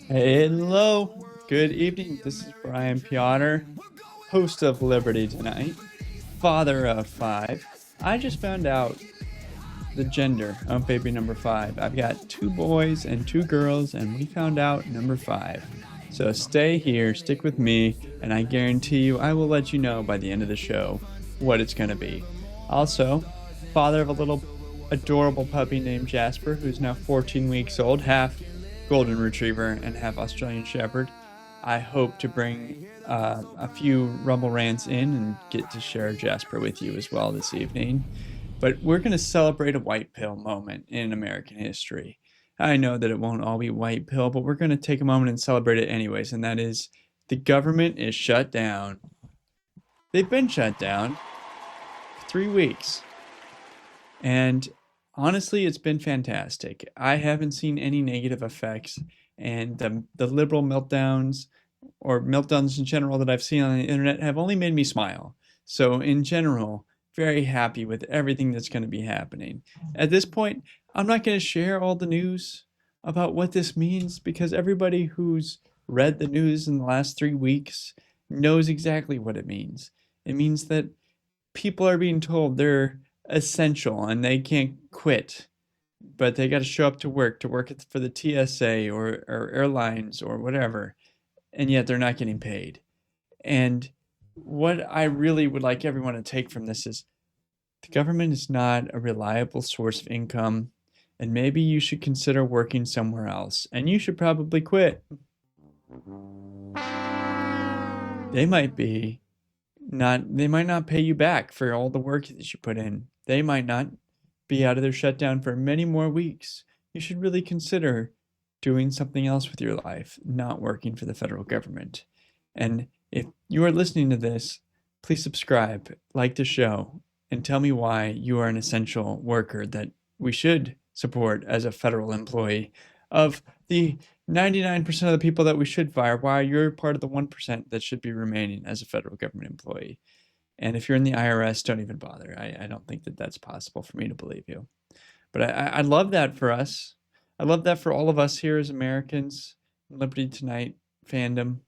Hello, good evening. This is Brian Piotr, host of Liberty Tonight, father of five. I just found out the gender of baby number five. I've got two boys and two girls, and we found out number five. So stay here, stick with me, and I guarantee you I will let you know by the end of the show what it's going to be. Also, father of a little adorable puppy named Jasper, who's now 14 weeks old, half golden retriever and half Australian shepherd. I hope to bring a few Rumble rants in and get to share Jasper with you as well this evening. But we're going to celebrate a white pill moment in American history. I know that it won't all be white pill, but we're going to take a moment and celebrate it anyways, and that is the government is shut down. They've been shut down for 3 weeks. And honestly, it's been fantastic. I haven't seen any negative effects, and the liberal meltdowns or meltdowns in general that I've seen on the internet have only made me smile. So, in general, very happy with everything that's going to be happening. At this point, I'm not going to share all the news about what this means because everybody who's read the news in the last 3 weeks knows exactly what it means. It means that people are being told they're essential and they can't quit, but they got to show up to work for the TSA or airlines or whatever, and yet they're not getting paid. And what I really would like everyone to take from this is the government is not a reliable source of income, and maybe you should consider working somewhere else, and you should probably quit. They might be they might not pay you back for all the work that you put in. They might not be out of their shutdown for many more weeks. You should really consider doing something else with your life, not working for the federal government. And if you are listening to this, please subscribe, like the show, and tell me why you are an essential worker that we should support as a federal employee. Of the 99% of the people that we should fire, why you're part of the 1% that should be remaining as a federal government employee. And if you're in the IRS, don't even bother. I don't think that that's possible for me to believe you. But I love that for us. I love that for all of us here as Americans, Liberty Tonight fandom.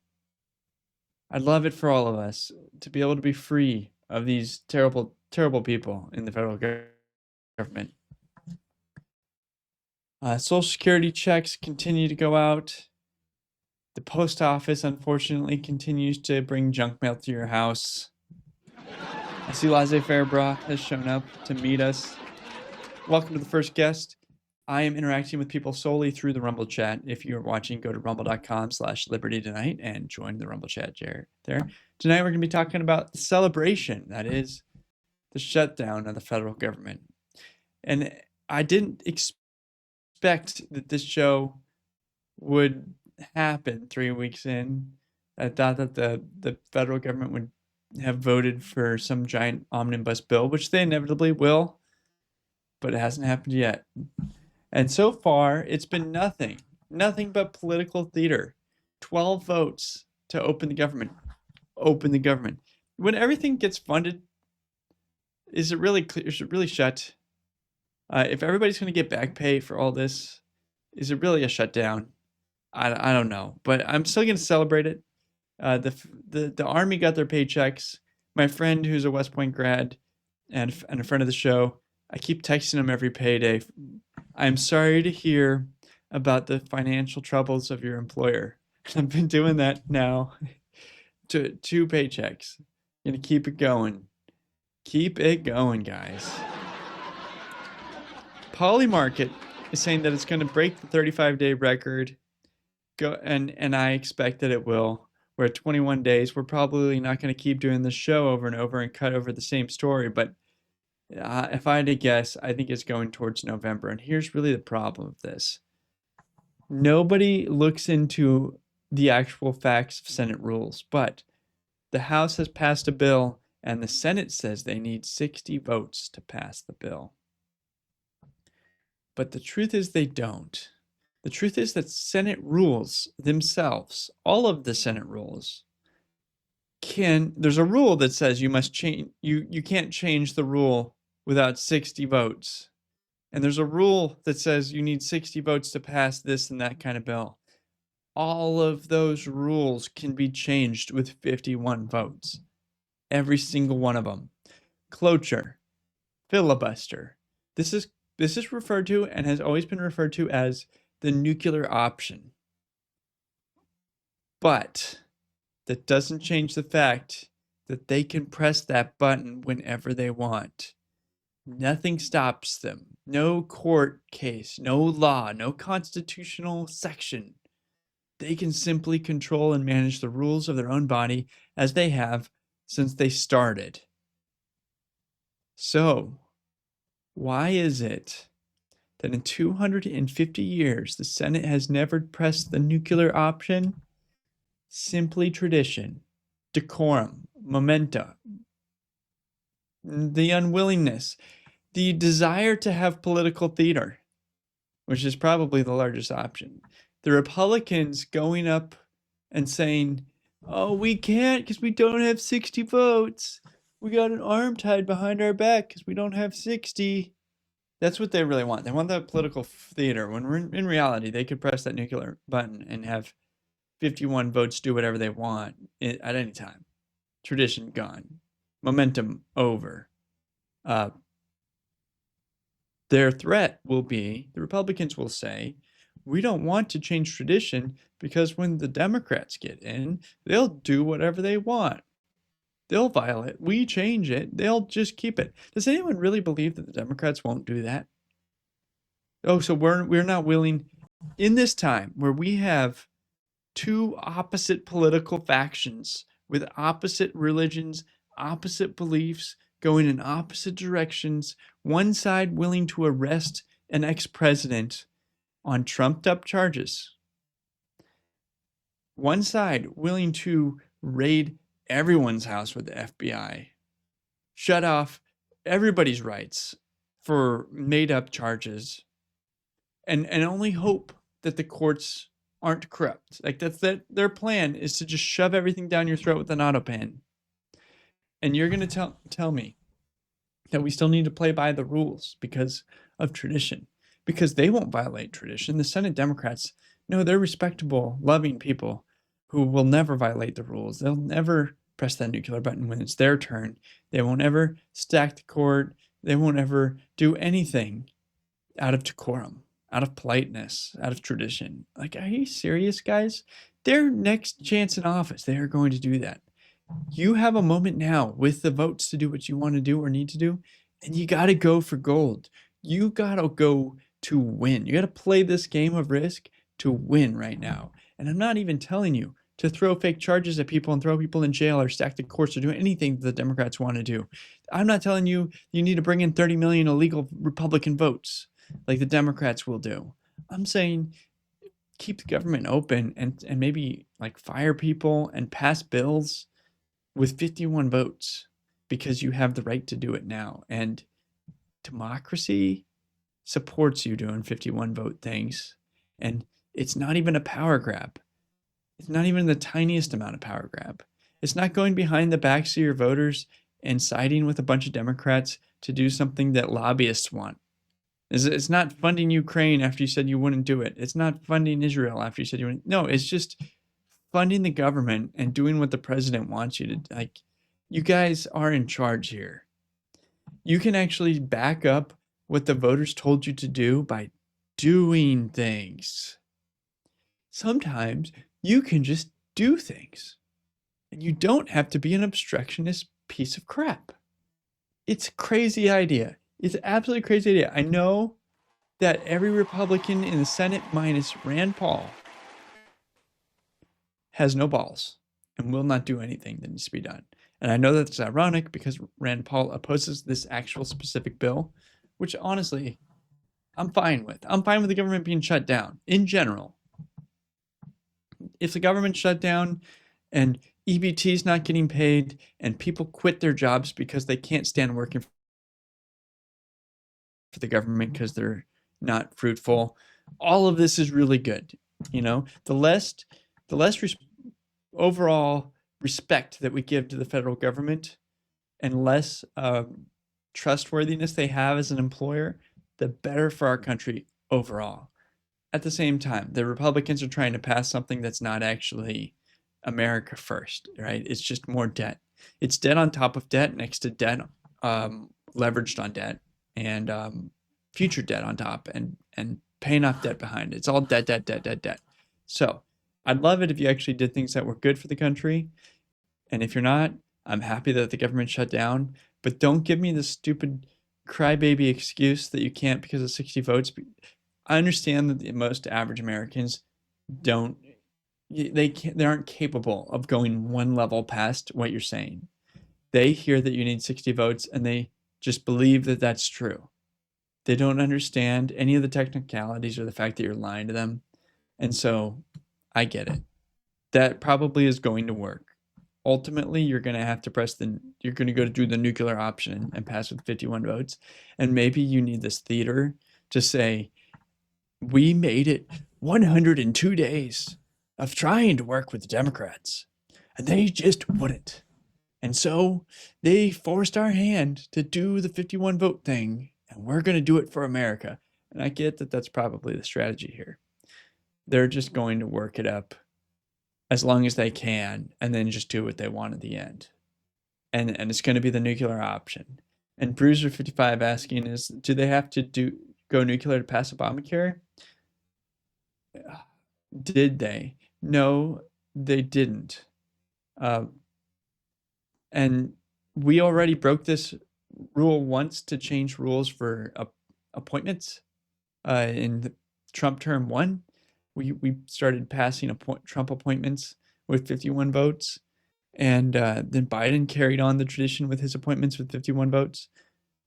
I'd love it for all of us to be able to be free of these terrible, terrible people in the federal government. Social Security checks continue to go out. The post office, unfortunately, continues to bring junk mail to your house. I see Laissez-faire Bra has shown up to meet us. Welcome to the first guest. I am interacting with people solely through the Rumble chat. If you're watching, go to rumble.com/Liberty Tonight and join the Rumble chat there. Tonight we're going to be talking about the celebration, that is, the shutdown of the federal government. And I didn't expect that this show would happen 3 weeks in. I thought that the federal government would have voted for some giant omnibus bill, which they inevitably will, but it hasn't happened yet. And so far, it's been nothing but political theater. 12 votes to open the government. Open the government. When everything gets funded, is it really clear? Is it really shut? If everybody's going to get back pay for all this, is it really a shutdown? I don't know, but I'm still going to celebrate it. The Army got their paychecks. My friend, who's a West Point grad and a friend of the show, I keep texting him every payday. I'm sorry to hear about the financial troubles of your employer. I've been doing that now to 2 paychecks. Gonna keep it going. Keep it going, guys. Polymarket is saying that it's going to break the 35-day record. And I expect that it will. We're at 21 days. We're probably not going to keep doing this show over and over and cut over the same story, but if I had to guess, I think it's going towards November. And here's really the problem with this. Nobody looks into the actual facts of Senate rules, but the House has passed a bill, and the Senate says they need 60 votes to pass the bill. But the truth is they don't. The truth is that Senate rules themselves, all of the Senate rules, there's a rule that says you must change, you can't change the rule without 60 votes. And there's a rule that says you need 60 votes to pass this and that kind of bill. All of those rules can be changed with 51 votes. Every single one of them. Cloture, filibuster. This is referred to and has always been referred to as the nuclear option. But that doesn't change the fact that they can press that button whenever they want. Nothing stops them. No court case, no law, no constitutional section. They can simply control and manage the rules of their own body as they have since they started. So, why is it that in 250 years the Senate has never pressed the nuclear option? Simply tradition, decorum, memento, the unwillingness, the desire to have political theater, which is probably the largest option. The Republicans going up and saying, oh, we can't because we don't have 60 votes. We got an arm tied behind our back because we don't have 60. That's what they really want. They want that political theater when in reality, they could press that nuclear button and have 51 votes do whatever they want at any time. Tradition gone. Momentum over. Their threat will be, the Republicans will say, we don't want to change tradition because when the Democrats get in, they'll do whatever they want. They'll violate. We change it. They'll just keep it. Does anyone really believe that the Democrats won't do that? Oh, so we're not willing in this time where we have two opposite political factions with opposite religions, opposite beliefs, going in opposite directions, one side willing to arrest an ex-president on trumped-up charges, one side willing to raid everyone's house with the FBI, shut off everybody's rights for made-up charges, and only hope that the courts aren't corrupt. Like their plan is to just shove everything down your throat with an auto pen. And you're going to tell me that we still need to play by the rules because of tradition, because they won't violate tradition. The Senate Democrats, no, they're respectable, loving people who will never violate the rules. They'll never press that nuclear button when it's their turn. They won't ever stack the court. They won't ever do anything out of decorum, out of politeness, out of tradition. Like, are you serious, guys? Their next chance in office, they are going to do that. You have a moment now with the votes to do what you want to do or need to do, and you got to go for gold. You got to go to win. You got to play this game of risk to win right now. And I'm not even telling you to throw fake charges at people and throw people in jail or stack the courts or do anything that the Democrats want to do. I'm not telling you you need to bring in 30 million illegal Republican votes like the Democrats will do. I'm saying keep the government open and maybe like fire people and pass bills with 51 votes because you have the right to do it now. And democracy supports you doing 51 vote things. And it's not even a power grab. It's not even the tiniest amount of power grab. It's not going behind the backs of your voters and siding with a bunch of Democrats to do something that lobbyists want. It's not funding Ukraine after you said you wouldn't do it. It's not funding Israel after you said you wouldn't. No, it's just funding the government and doing what the president wants you to. Like, you guys are in charge here. You can actually back up what the voters told you to do by doing things. Sometimes you can just do things. And you don't have to be an obstructionist piece of crap. It's a crazy idea. It's an absolutely crazy idea. I know that every Republican in the Senate minus Rand Paul has no balls and will not do anything that needs to be done. And I know that's ironic because Rand Paul opposes this actual specific bill, which honestly, I'm fine with. I'm fine with the government being shut down in general. If the government shut down and EBT is not getting paid and people quit their jobs because they can't stand working for the government because they're not fruitful, all of this is really good. You know, the less overall respect that we give to the federal government and less trustworthiness they have as an employer, the better for our country overall. at the same time, the Republicans are trying to pass something that's not actually America first, right? It's just more debt. It's debt on top of debt next to debt, leveraged on debt, and future debt on top, and paying off debt behind it. It's all debt, debt, debt, debt, debt. So I'd love it if you actually did things that were good for the country. And if you're not, I'm happy that the government shut down. But don't give me this stupid crybaby excuse that you can't because of 60 votes. I understand that most average Americans don't they aren't capable of going one level past what you're saying. They hear that you need 60 votes and they just believe that that's true. They don't understand any of the technicalities or the fact that you're lying to them. And so I get it. That probably is going to work. Ultimately, you're going to have to you're going to go to do the nuclear option and pass with 51 votes. And maybe you need this theater to say, we made it 102 days of trying to work with the Democrats, and they just wouldn't. And so they forced our hand to do the 51 vote thing, and we're going to do it for America. And I get that that's probably the strategy here. They're just going to work it up as long as they can and then just do what they want at the end. And it's going to be the nuclear option. And Bruiser55 asking is, do they have to go nuclear to pass Obamacare? Did they? No, they didn't. And we already broke this rule once to change rules for appointments in the Trump term 1. We started passing Trump appointments with 51 votes. And then Biden carried on the tradition with his appointments with 51 votes.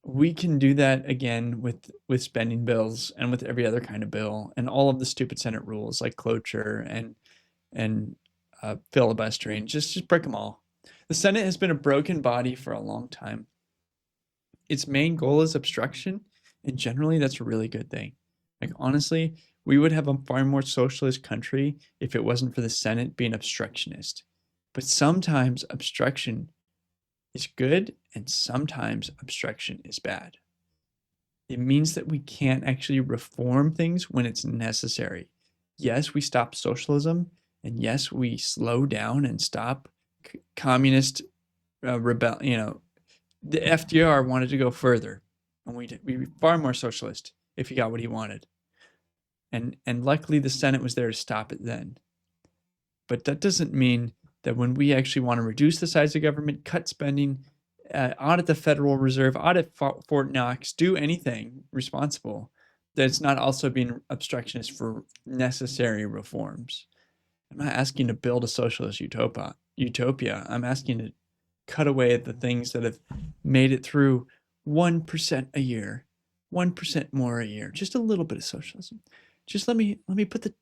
We can do that again with spending bills and with every other kind of bill and all of the stupid Senate rules like cloture and filibustering. Just break them all. The Senate has been a broken body for a long time. Its main goal is obstruction, and generally that's a really good thing. Like honestly, we would have a far more socialist country if it wasn't for the Senate being obstructionist. But sometimes obstruction is good and sometimes obstruction is bad. It means that we can't actually reform things when it's necessary. Yes, we stop socialism, and yes, we slow down and stop communist rebel. The FDR wanted to go further, and we'd be far more socialist if he got what he wanted. And luckily the Senate was there to stop it then. But that doesn't mean that when we actually want to reduce the size of government, cut spending, audit the Federal Reserve, audit Fort Knox, do anything responsible, that it's not also being obstructionist for necessary reforms. I'm not asking to build a socialist utopia. I'm asking to cut away at the things that have made it through 1% a year, 1% more a year, just a little bit of socialism. Just let me put the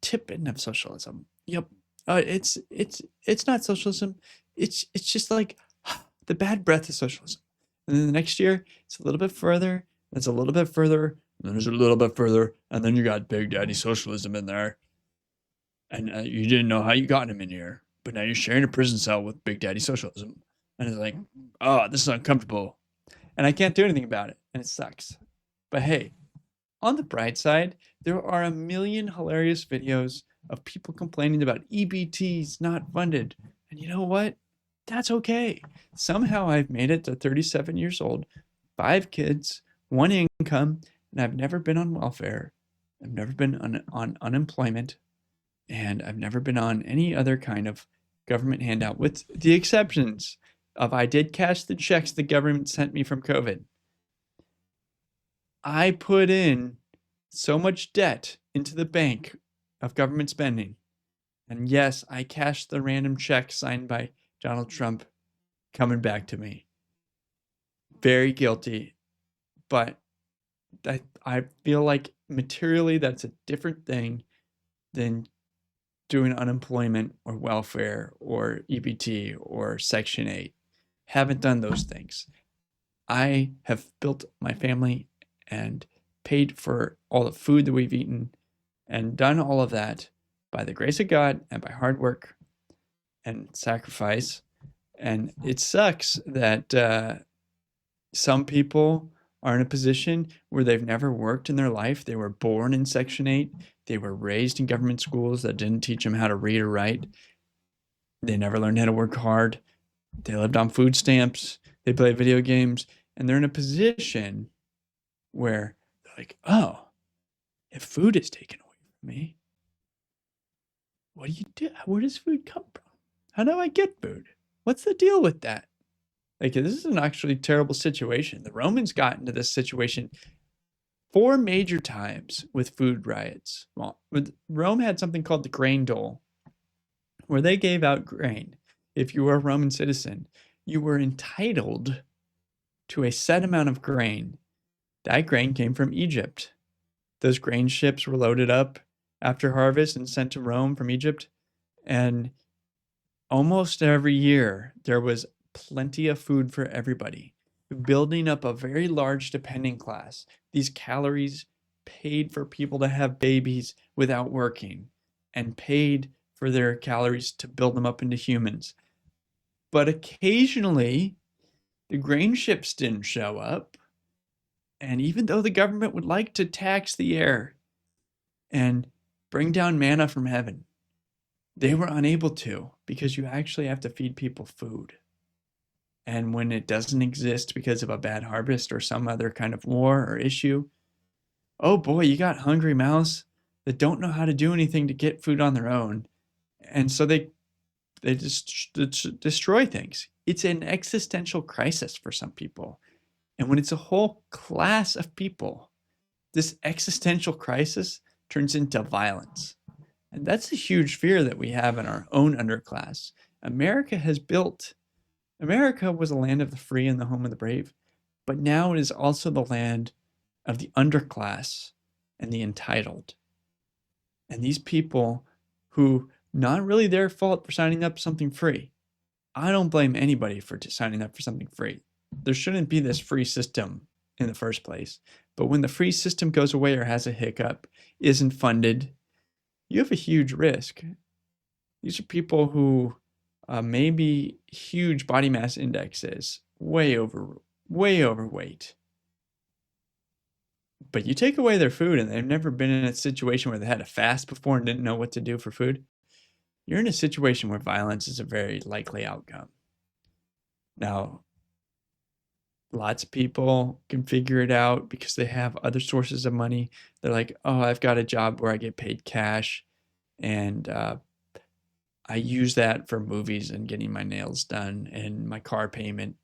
tip in of socialism. Yep. It's not socialism. It's just like the bad breath of socialism. And then the next year, it's a little bit further. It's a little bit further. And then there's a little bit further. And then you got Big Daddy Socialism in there. And you didn't know how you got him in here. But now you're sharing a prison cell with Big Daddy Socialism. And it's like, oh, this is uncomfortable. And I can't do anything about it. And it sucks. But hey, on the bright side, there are a million hilarious videos of people complaining about EBTs not funded. And you know what? That's okay. Somehow I've made it to 37 years old, 5 kids, 1 income, and I've never been on welfare. I've never been on unemployment, and I've never been on any other kind of government handout, with the exceptions of I did cash the checks the government sent me from COVID. I put in so much debt into the bank of government spending. And yes, I cashed the random check signed by Donald Trump coming back to me. Very guilty. But I feel like materially that's a different thing than doing unemployment or welfare or EBT or Section 8. Haven't done those things. I have built my family and paid for all the food that we've eaten and done all of that by the grace of God and by hard work and sacrifice. And it sucks that some people are in a position where they've never worked in their life. They were born in Section 8. They were raised in government schools that didn't teach them how to read or write. They never learned how to work hard. They lived on food stamps. They played video games. And they're in a position where they're like, oh, if food is taken away from me, what do you do? Where does food come from? How do I get food? What's the deal with that? Like, this is an actually terrible situation. The Romans got into this situation 4 major times with food riots. Well, Rome had something called the grain dole, where they gave out grain. If you were a Roman citizen, you were entitled to a set amount of grain. That grain came from Egypt. Those grain ships were loaded up after harvest and sent to Rome from Egypt. And almost every year, there was plenty of food for everybody, building up a very large dependent class. These calories paid for people to have babies without working and paid for their calories to build them up into humans. But occasionally, the grain ships didn't show up. And even though the government would like to tax the air and bring down manna from heaven, they were unable to, because you actually have to feed people food. And when it doesn't exist because of a bad harvest or some other kind of war or issue, oh boy, you got hungry mouths that don't know how to do anything to get food on their own. And so they just destroy things. It's an existential crisis for some people. And when it's a whole class of people, this existential crisis turns into violence. And that's a huge fear that we have in our own underclass. America was a land of the free and the home of the brave, but now it is also the land of the underclass and the entitled. And these people who, not really their fault for signing up for something free. I don't blame anybody for signing up for something free. There shouldn't be this free system in the first place. But when the free system goes away or has a hiccup, isn't funded, you have a huge risk. These are people who maybe huge body mass indexes, way overweight. But you take away their food and they've never been in a situation where they had a fast before and didn't know what to do for food. You're in a situation where violence is a very likely outcome. Now, lots of people can figure it out because they have other sources of money. They're like, oh, I've got a job where I get paid cash, and I use that for movies and getting my nails done and my car payment.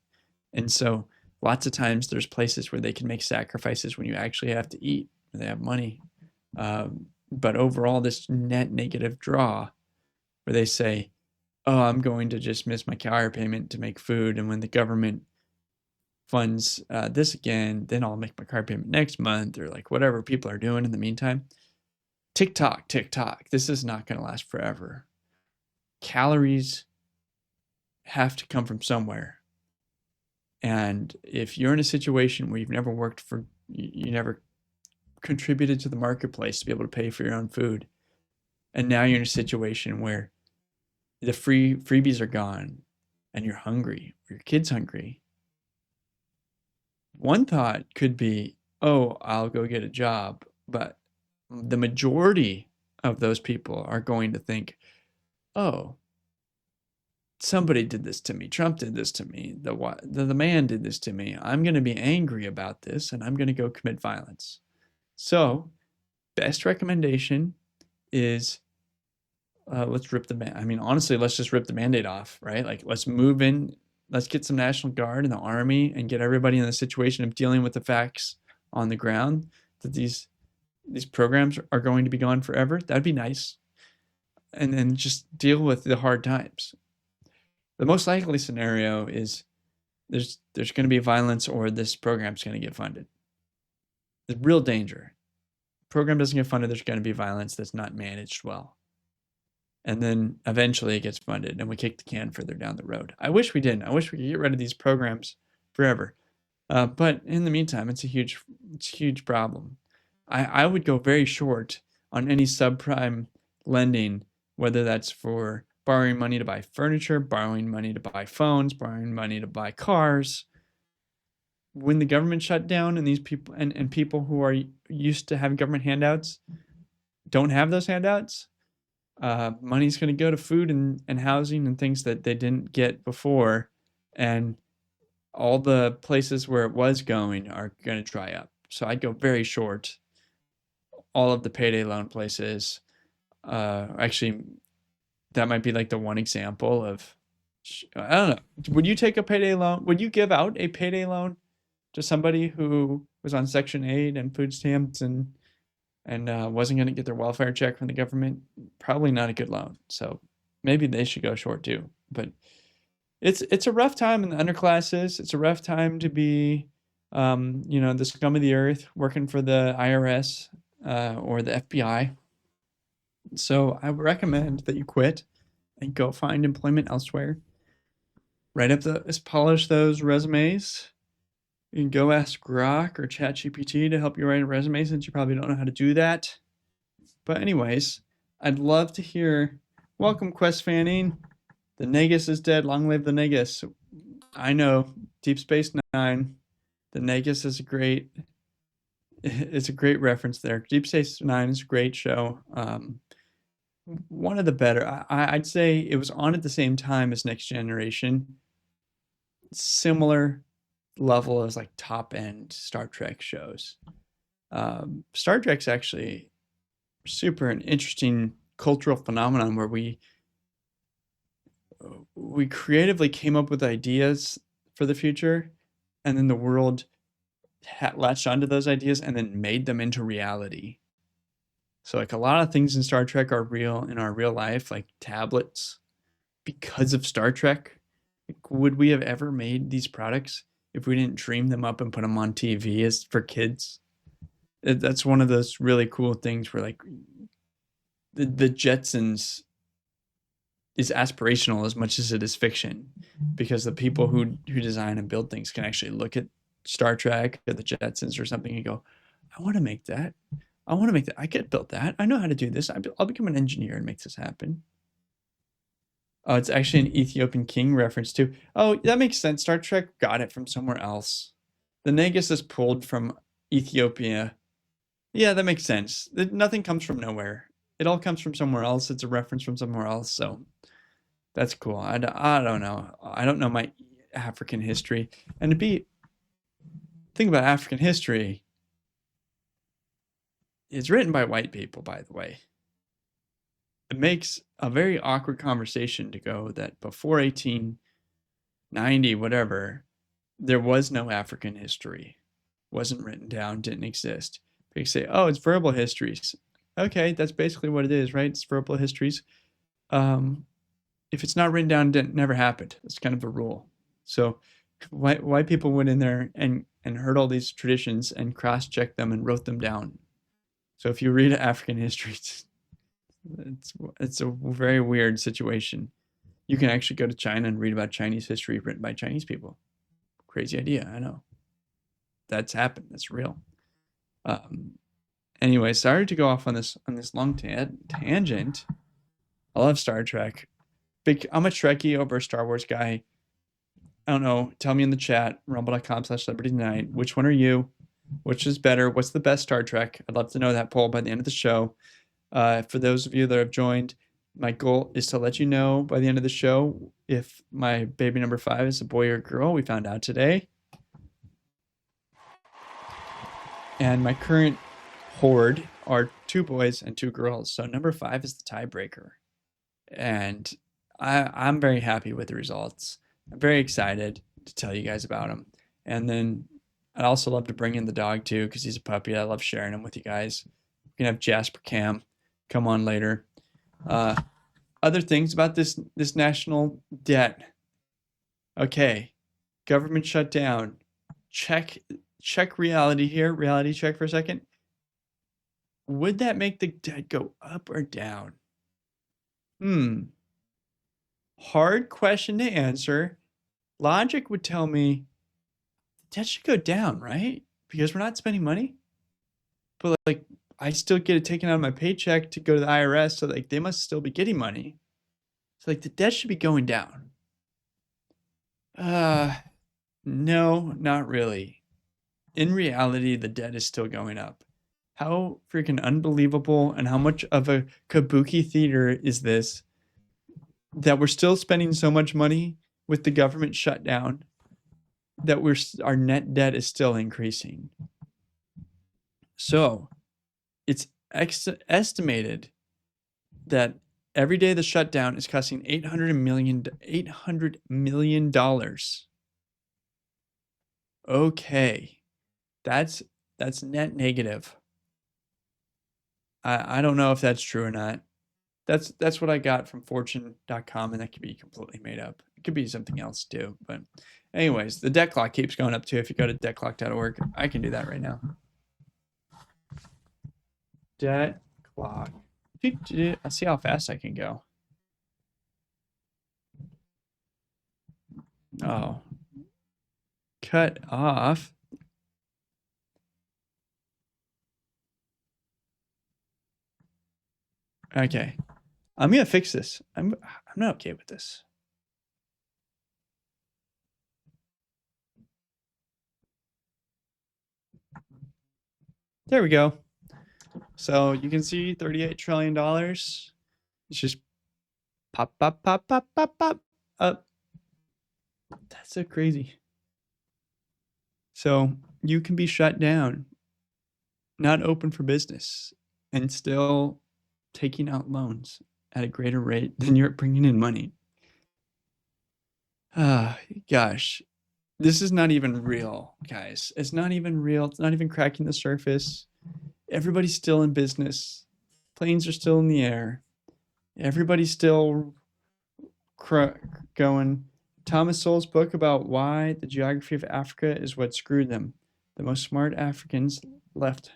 And so lots of times there's places where they can make sacrifices when you actually have to eat, when they have money. But overall, this net negative draw where they say, oh, I'm going to just miss my car payment to make food. And when the government funds this again, then I'll make my car payment next month, or like whatever people are doing in the meantime. Tick tock. This is not going to last forever. Calories have to come from somewhere. And if you're in a situation where you've never worked for, you never contributed to the marketplace to be able to pay for your own food, and now you're in a situation where the freebies are gone and you're hungry, or your kid's hungry, one thought could be, oh, I'll go get a job. But the majority of those people are going to think, oh, somebody did this to me. Trump did this to me. The man did this to me. I'm going to be angry about this, and I'm going to go commit violence. So, best recommendation is let's rip the honestly, let's just rip the Band-Aid off, right? Like, let's move in. Let's get some National Guard and the Army and get everybody in the situation of dealing with the facts on the ground that these programs are going to be gone forever. That'd be nice. And then just deal with the hard times. The most likely scenario is there's going to be violence, or this program's going to get funded. The real danger. Program doesn't get funded, there's going to be violence that's not managed well. And then eventually it gets funded and we kick the can further down the road. I wish we didn't. I wish we could get rid of these programs forever. But in the meantime, it's a huge problem. I would go very short on any subprime lending, whether that's for borrowing money to buy furniture, borrowing money to buy phones, borrowing money to buy cars. when the government shut down and these people and people who are used to having government handouts don't have those handouts, money's going to go to food and housing and things that they didn't get before. And all the places where it was going are going to dry up. So I'd go very short all of the payday loan places. Actually, that might be like the one example of, I don't know. Would you take a payday loan? Would you give out a payday loan to somebody who was on Section 8 and food stamps and wasn't going to get their welfare check from the government? Probably not a good loan. So maybe they should go short too. But it's a rough time in the underclasses. It's a rough time to be, the scum of the earth working for the IRS or the FBI. So I would recommend that you quit and go find employment elsewhere. Polish those resumes. You can go ask Grok or ChatGPT to help you write a resume since you probably don't know how to do that. But anyways, I'd love to hear. Welcome, Quest Fanning. The Negus is dead. Long live the Negus. I know. Deep Space Nine. The Negus is it's a great reference there. Deep Space Nine is a great show. One of the better. I'd say it was on at the same time as Next Generation. Similar level as like top end Star Trek shows. Star Trek's actually super an interesting cultural phenomenon where we creatively came up with ideas for the future, and then the world latched onto those ideas and then made them into reality. So like a lot of things in Star Trek are real in our real life, like tablets, because of Star Trek. Like, would we have ever made these products if we didn't dream them up and put them on TV as for kids? That's one of those really cool things where like the Jetsons is aspirational as much as it is fiction, because the people who design and build things can actually look at Star Trek or the Jetsons or something and go, I want to make that. I want to make that. I could build that. I know how to do this. I'll become an engineer and make this happen. Oh, it's actually an Ethiopian king reference too. Oh, that makes sense. Star Trek got it from somewhere else. The Negus is pulled from Ethiopia. Yeah, that makes sense. Nothing comes from nowhere. It all comes from somewhere else. It's a reference from somewhere else. So that's cool. I don't know. I don't know my African history. And think about African history. It's written by white people, by the way. It makes a very awkward conversation to go that before 1890, whatever, there was no African history. Wasn't written down, didn't exist. They say, oh, it's verbal histories. Okay, that's basically what it is, right? It's verbal histories. If it's not written down, it never happened. That's kind of a rule. So white people went in there and heard all these traditions and cross-checked them and wrote them down. So if you read African history, it's a very weird situation. You can actually go to China and read about Chinese history written by Chinese people. Crazy idea, I know. That's happened. That's real. Anyway, sorry to go off on this long tangent. I love Star Trek. I'm a Trekkie over a Star Wars guy. I don't know. Tell me in the chat, rumble.com/libertytonight. Which one are you? Which is better? What's the best Star Trek? I'd love to know that poll by the end of the show. For those of you that have joined, my goal is to let you know by the end of the show if my baby number 5 is a boy or a girl. We found out today. And my current horde are 2 boys and 2 girls. So number 5 is the tiebreaker. And I'm very happy with the results. I'm very excited to tell you guys about them. And then I'd also love to bring in the dog too, because he's a puppy. I love sharing him with you guys. We can have Jasper Cam come on later. Other things about this national debt. Okay, government shutdown. Check reality here. Reality check for a second. Would that make the debt go up or down? Hard question to answer. Logic would tell me debt should go down, right? Because we're not spending money. But like, I still get it taken out of my paycheck to go to the IRS, so like they must still be getting money. So like the debt should be going down. No, not really. in reality, the debt is still going up. How freaking unbelievable and how much of a kabuki theater is this that we're still spending so much money with the government shutdown that our net debt is still increasing. So it's estimated that every day the shutdown is costing $800 million. Okay, that's net negative. I don't know if that's true or not. That's what I got from fortune.com, and that could be completely made up. It could be something else too. But anyways, the debt clock keeps going up too. If you go to debtclock.org, I can do that right now. Debt clock. I'll see how fast I can go. Oh. Cut off. Okay. I'm gonna fix this. I'm not okay with this. There we go. So you can see $38 trillion. It's just pop, pop, pop, pop, pop, pop up. That's so crazy. So you can be shut down, not open for business, and still taking out loans at a greater rate than you're bringing in money. Ah, gosh. This is not even real, guys. It's not even real. It's not even cracking the surface. Everybody's still in business. Planes are still in the air. Everybody's still going. Thomas Sowell's book about why the geography of Africa is what screwed them. The most smart Africans left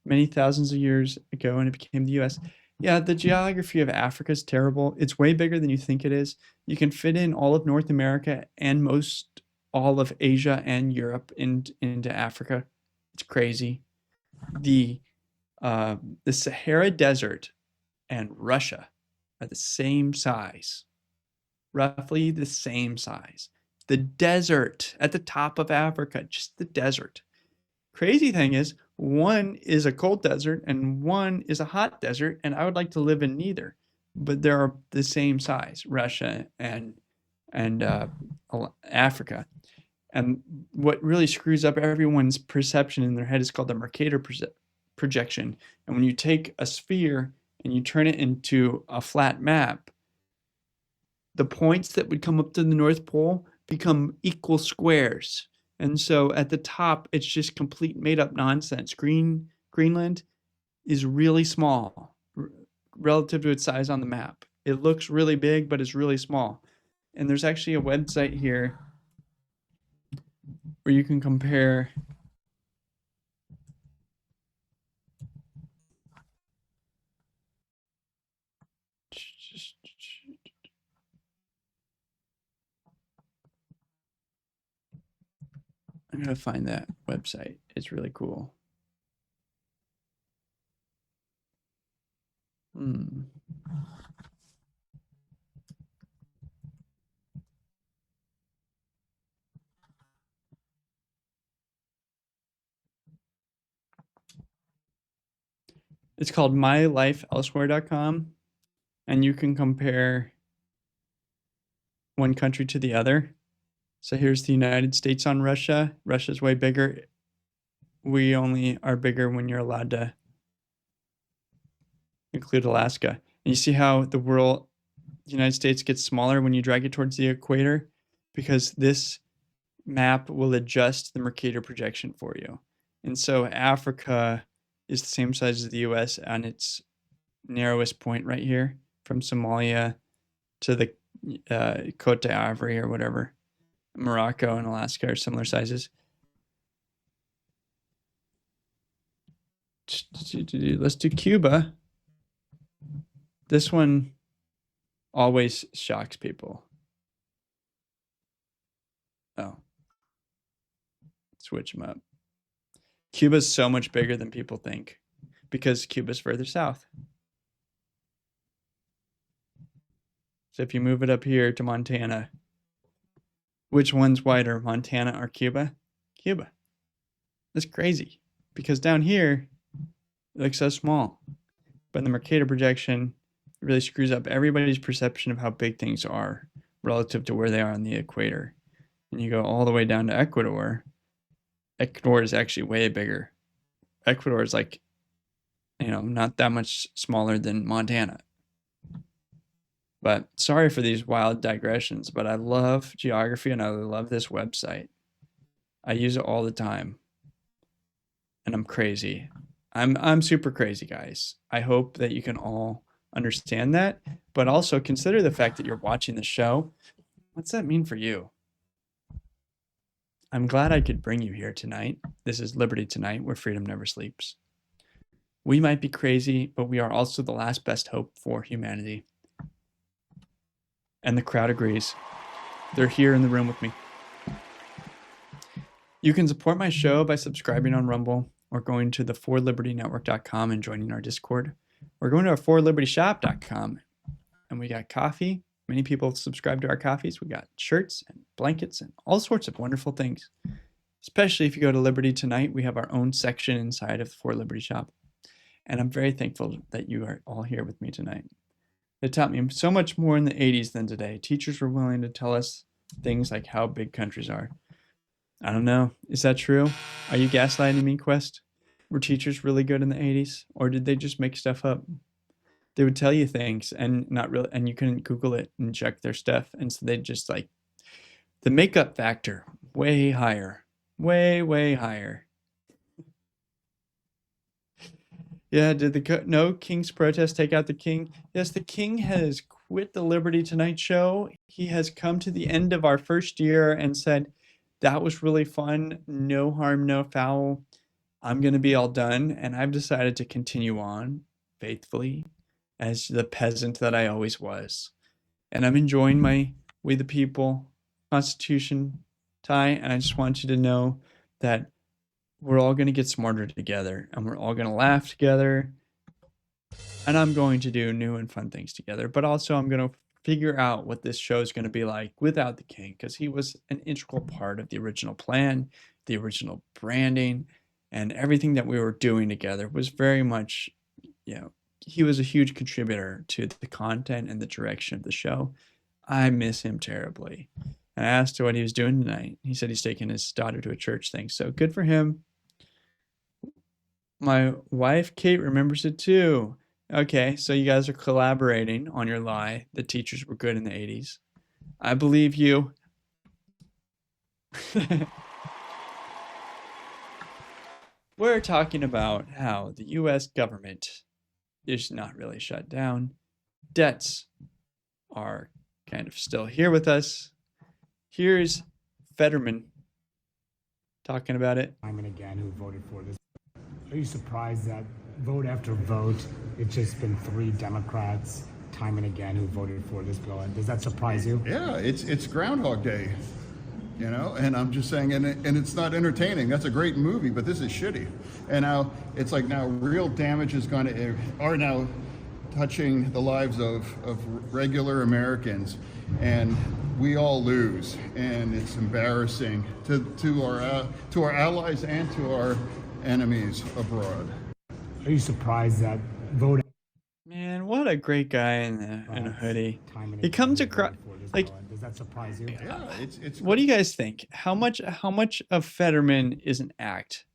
many thousands of years ago and it became the US. Yeah, the geography of Africa is terrible. It's way bigger than you think it is. You can fit in all of North America and most all of Asia and Europe into Africa. It's crazy. The Sahara Desert and Russia are the same size, roughly the same size. The desert at the top of Africa, just the desert. Crazy thing is, one is a cold desert and one is a hot desert, and I would like to live in neither, but they're the same size, Russia and Africa. And what really screws up everyone's perception in their head is called the Mercator projection. And when you take a sphere and you turn it into a flat map, the points that would come up to the North Pole become equal squares. And so at the top, it's just complete made up nonsense. Greenland is really small relative to its size on the map. It looks really big, but it's really small. And there's actually a website here where you can compare I'm gonna find that website. It's really cool. It's called mylifeelsewhere.com, and you can compare one country to the other. So here's the United States on Russia. Russia's way bigger. We only are bigger when you're allowed to include Alaska. And you see how the United States gets smaller when you drag it towards the equator? Because this map will adjust the Mercator projection for you. And so Africa is the same size as the US on its narrowest point right here from Somalia to the Cote d'Ivoire or whatever. Morocco and Alaska are similar sizes. Let's do Cuba. This one always shocks people. Oh. Switch them up. Cuba's so much bigger than people think because Cuba's further south. So if you move it up here to Montana, which one's wider, Montana or Cuba? Cuba. That's crazy because down here it looks so small. But in the Mercator projection, it really screws up everybody's perception of how big things are relative to where they are on the equator. And you go all the way down to Ecuador. Ecuador is actually way bigger. Ecuador is like, not that much smaller than Montana. But sorry for these wild digressions, but I love geography and I love this website. I use it all the time. And I'm crazy. I'm super crazy, guys. I hope that you can all understand that, but also consider the fact that you're watching the show. What's that mean for you? I'm glad I could bring you here tonight. This is Liberty Tonight, where freedom never sleeps. We might be crazy, but we are also the last best hope for humanity. And the crowd agrees. They're here in the room with me. You can support my show by subscribing on Rumble or going to the forlibertynetwork.com and joining our Discord, or going to our forlibertyshop.com. And we got coffee. Many people subscribe to our coffees. We got shirts and blankets and all sorts of wonderful things. Especially if you go to Liberty Tonight, we have our own section inside of the For Liberty Shop. And I'm very thankful that you are all here with me tonight. It taught me so much more in the 80s than today. Teachers were willing to tell us things like how big countries are. I don't know. Is that true? Are you gaslighting me, Quest? Were teachers really good in the 80s? Or did they just make stuff up? They would tell you things and not really, and you couldn't Google it and check their stuff. And so they'd just like, the makeup factor, way higher. Way, way higher. Yeah, did no King's protest take out the king? Yes, the king has quit the Liberty Tonight show. He has come to the end of our first year and said, that was really fun. No harm, no foul. I'm going to be all done. And I've decided to continue on faithfully as the peasant that I always was. And I'm enjoying my We the People Constitution tie. And I just want you to know that we're all going to get smarter together and we're all going to laugh together. And I'm going to do new and fun things together. But also I'm going to figure out what this show is going to be like without the king, because he was an integral part of the original plan, the original branding, and everything that we were doing together was very much, he was a huge contributor to the content and the direction of the show. I miss him terribly. And I asked him what he was doing tonight. He said he's taking his daughter to a church thing. So good for him. My wife, Kate, remembers it too. Okay, so you guys are collaborating on your lie that teachers were good in the 80s. I believe you. We're talking about how the U.S. government is not really shut down. Debts are kind of still here with us. Here's Fetterman talking about it. Time and again, who voted for this. Are you surprised that vote after vote, it's just been 3 Democrats time and again who voted for this bill? Does that surprise you? Yeah, it's Groundhog Day, and I'm just saying, and it's not entertaining. That's a great movie, but this is shitty. And now it's like now real damage are now touching the lives of regular Americans, and we all lose, and it's embarrassing to our allies and to our enemies abroad. Are you surprised that vote? Man, what a great guy in a hoodie. He comes across like. Does that surprise you? Yeah, it's. What do you guys think? How much of Fetterman is an act,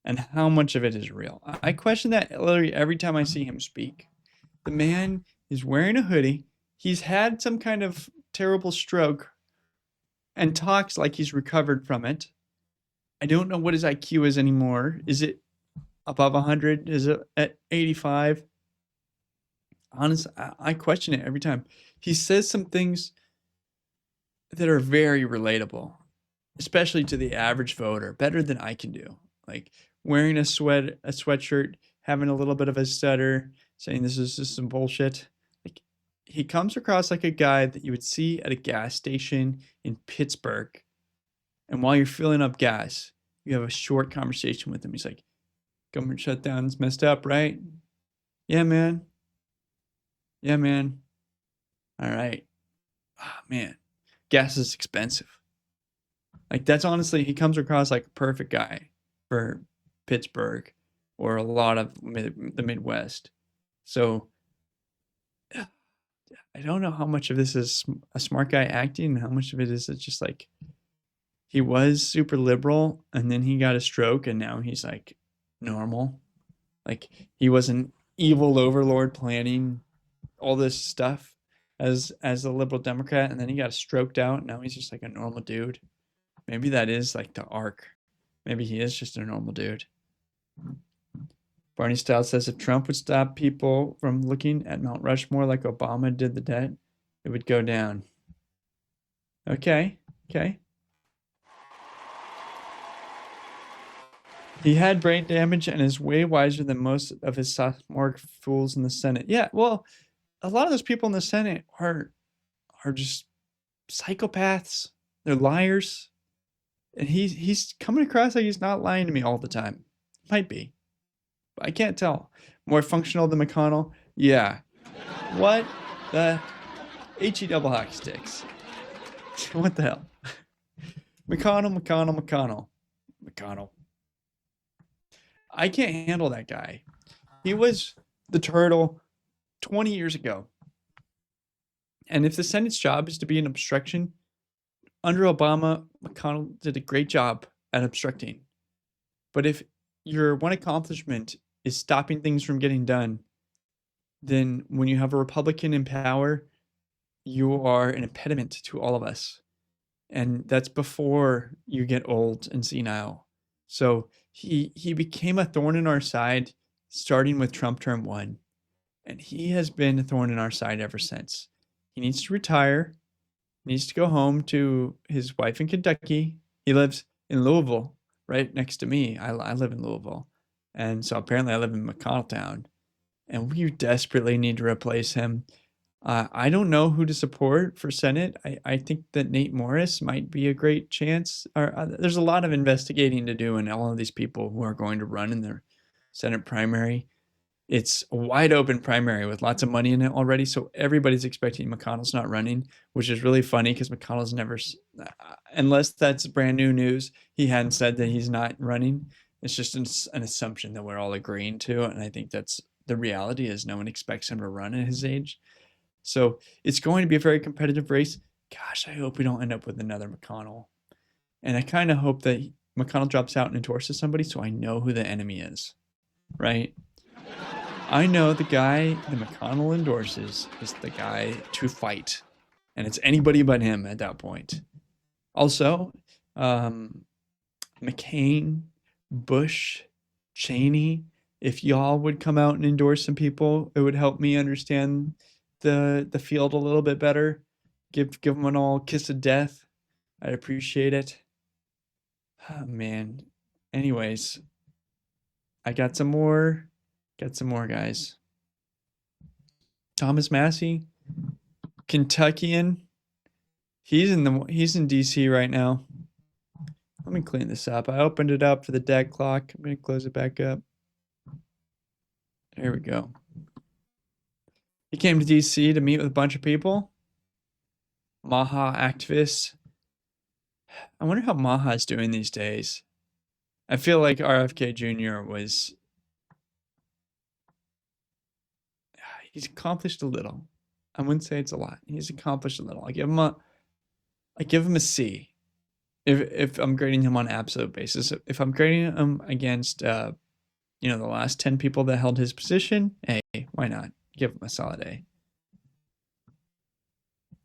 and how much of it is real? I question that literally every time I see him speak. The man is wearing a hoodie. He's had some kind of terrible stroke, and talks like he's recovered from it. I don't know what his IQ is anymore. Is it above 100? Is it at 85? Honestly, I question it every time. He says some things that are very relatable, especially to the average voter, better than I can do. Like wearing a sweatshirt, having a little bit of a stutter, saying this is just some bullshit. Like he comes across like a guy that you would see at a gas station in Pittsburgh. And while you're filling up gas, you have a short conversation with him. He's like, government shutdown's messed up, right? Yeah, man. Yeah, man. All right. Oh, man. Gas is expensive. Like, that's honestly, he comes across like a perfect guy. for Pittsburgh or a lot of the Midwest. So I don't know how much of this is a smart guy acting and how much of it is just like he was super liberal and then he got a stroke and now he's like normal. Like he was an evil overlord planning all this stuff as a liberal Democrat and then he got stroked out. Now he's just like a normal dude. Maybe that is like the arc. Maybe he is just a normal dude. Barney Style says if Trump would stop people from looking at Mount Rushmore like Obama did the debt, it would go down. Okay, okay. He had brain damage and is way wiser than most of his sophomore fools in the Senate. Yeah, well, a lot of those people in the Senate are just psychopaths. They're liars. And he's coming across like he's not lying to me all the time. Might be. But I can't tell. More functional than McConnell? Yeah. What the HE double hockey sticks? What the hell? McConnell. I can't handle that guy. He was the turtle 20 years ago. And if the Senate's job is to be an obstruction, under Obama, McConnell did a great job at obstructing. But if your one accomplishment is stopping things from getting done, then when you have a Republican in power, you are an impediment to all of us. And that's before you get old and senile. So he became a thorn in our side, starting with Trump term 1. And he has been a thorn in our side ever since. He needs to retire, needs to go home to his wife in Kentucky. He lives in Louisville, right next to me. I live in Louisville. And so apparently I live in McConnelltown. And we desperately need to replace him. I don't know who to support for Senate. I think that Nate Morris might be a great chance. There's a lot of investigating to do in all of these people who are going to run in their Senate primary. It's a wide open primary with lots of money in it already. So everybody's expecting McConnell's not running, which is really funny because McConnell's never, unless that's brand new news, he hadn't said that he's not running. It's just an assumption that we're all agreeing to. And I think that's the reality is no one expects him to run at his age. So it's going to be a very competitive race. Gosh, I hope we don't end up with another McConnell. And I kind of hope that McConnell drops out and endorses somebody so I know who the enemy is, right? I know the guy that McConnell endorses is the guy to fight. And it's anybody but him at that point. Also, McCain, Bush, Cheney, if y'all would come out and endorse some people, it would help me understand the field a little bit better. Give them an all kiss of death. I'd appreciate it. Oh, man. Anyways, I got some more. Got some more, guys. Thomas Massey, Kentuckian. He's in DC right now. Let me clean this up. I opened it up for the deck clock. I'm going to close it back up. There we go. He came to DC to meet with a bunch of people. Maha activists. I wonder how Maha's doing these days. I feel like RFK Jr. was... He's accomplished a little. I wouldn't say it's a lot. He's accomplished a little. I give him a C. If I'm grading him on an absolute basis. If I'm grading him against the last 10 people that held his position, hey, why not? Give him a solid A.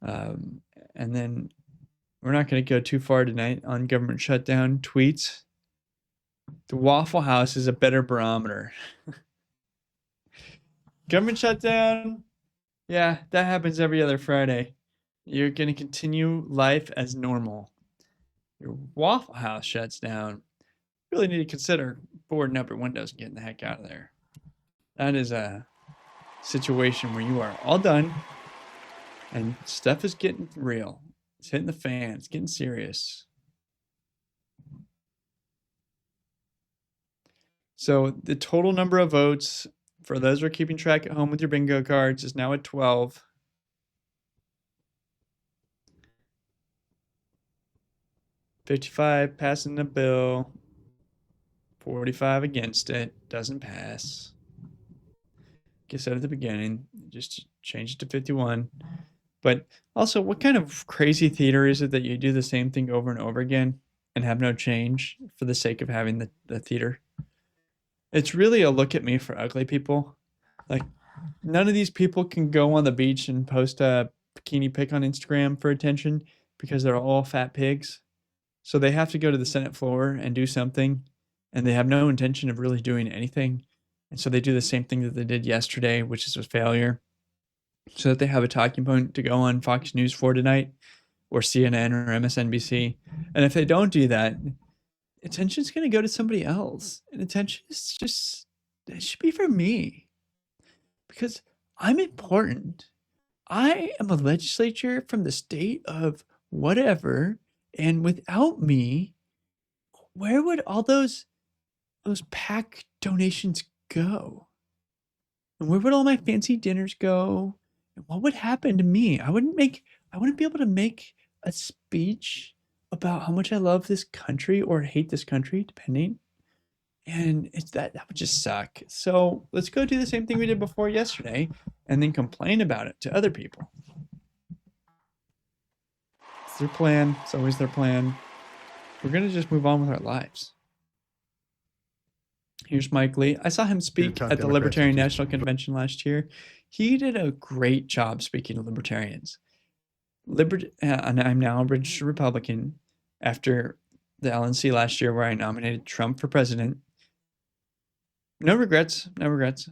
And then we're not going to go too far tonight on government shutdown tweets. The Waffle House is a better barometer. Government shutdown, yeah, that happens every other Friday. You're going to continue life as normal. Your Waffle House shuts down. You really need to consider boarding up your windows and getting the heck out of there. That is a situation where you are all done and stuff is getting real. It's hitting the fan. It's getting serious. So the total number of votes for those who are keeping track at home with your bingo cards is now at 12. $55 passing the bill. 45 against it. Doesn't pass. Like I said at the beginning, just change it to 51. But also, what kind of crazy theater is it that you do the same thing over and over again and have no change for the sake of having the theater? It's really a look at me for ugly people. Like, none of these people can go on the beach and post a bikini pic on Instagram for attention because they're all fat pigs. So they have to go to the Senate floor and do something, and they have no intention of really doing anything. And so they do the same thing that they did yesterday, which is a failure, so that they have a talking point to go on Fox News for tonight, or CNN or MSNBC. And if they don't do that, attention's going to go to somebody else. And attention is just, it should be for me. Because I'm important. I am a legislature from the state of whatever. And without me, where would all those PAC donations go? And where would all my fancy dinners go? And what would happen to me? I wouldn't be able to make a speech about how much I love this country or hate this country, depending. And that would just suck. So let's go do the same thing we did before yesterday and then complain about it to other people. It's their plan. It's always their plan. We're going to just move on with our lives. Here's Mike Lee. I saw him speak at the Libertarian National Convention last year. He did a great job speaking to libertarians. And I'm now a registered Republican after the LNC last year where I nominated Trump for president. No regrets, no regrets.